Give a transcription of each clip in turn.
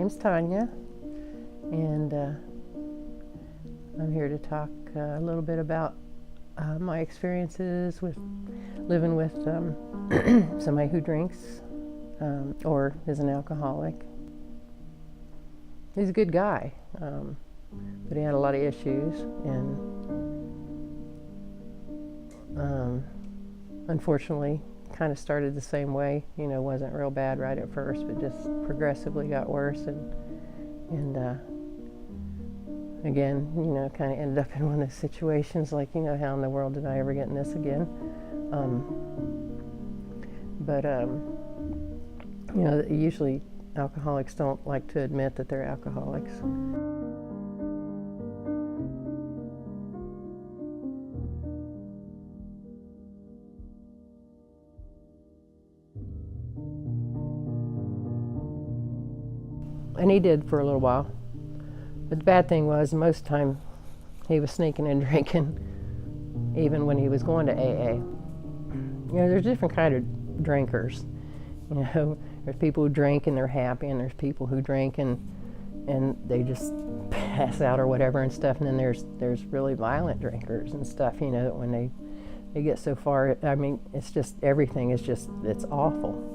name's Tonja, and I'm here to talk a little bit about my experiences with living with somebody who drinks or is an alcoholic. He's a good guy, but he had a lot of issues, and unfortunately kind of started the same way. Wasn't real bad right at first, but just progressively got worse, and again, kind of ended up in one of those situations like, how in the world did I ever get in this again? Usually alcoholics don't like to admit that they're alcoholics. And he did for a little while. But the bad thing was, most of the time, he was sneaking and drinking, even when he was going to AA. There's different kind of drinkers. There's people who drink and they're happy, and there's people who drink and they just pass out or whatever and stuff. And then there's really violent drinkers and stuff. That when they get so far, it's just everything is just, it's awful.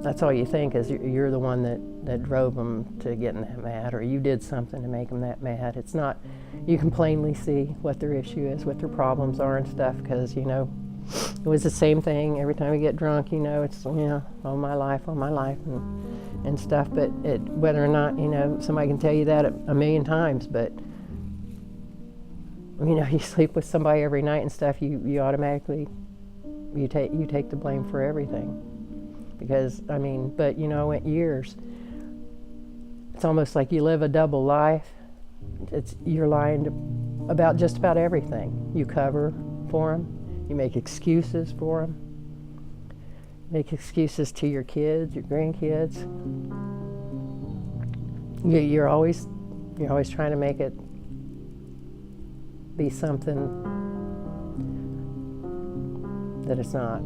That's all you think is you're the one that drove them to getting that mad, or you did something to make them that mad. It's not, you can plainly see what their issue is, what their problems are and stuff, because, it was the same thing every time we get drunk, it's, all my life and stuff. But whether or not, somebody can tell you that a million times, but, you sleep with somebody every night and stuff, you automatically, you take the blame for everything. Because, but at years, it's almost like you live a double life. You're lying about just about everything. You cover for them. You make excuses for them. Make excuses to your kids, your grandkids. You're always trying to make it be something that it's not.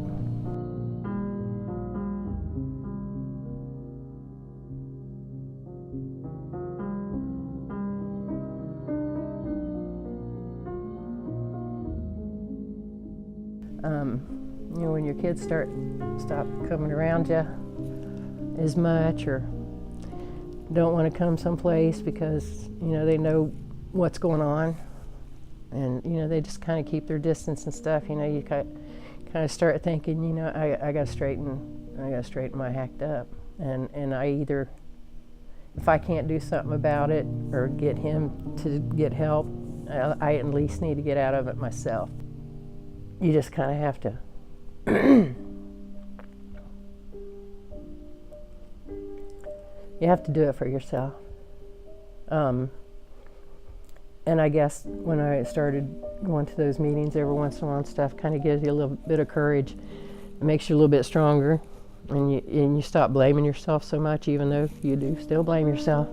When your kids stop coming around you as much, or don't want to come someplace because they know what's going on, and they just kind of keep their distance and stuff. You kind of start thinking, I got to straighten my act up, and I either, if I can't do something about it or get him to get help, I at least need to get out of it myself. You just kind of have to. You have to do it for yourself. And I guess when I started going to those meetings every once in a while and stuff, kind of gives you a little bit of courage. It makes you a little bit stronger, and you stop blaming yourself so much, even though you do still blame yourself.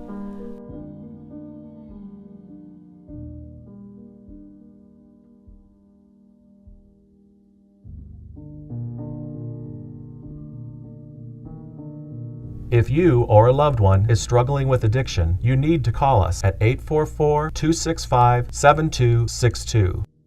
If you or a loved one is struggling with addiction, you need to call us at 844-265-7262.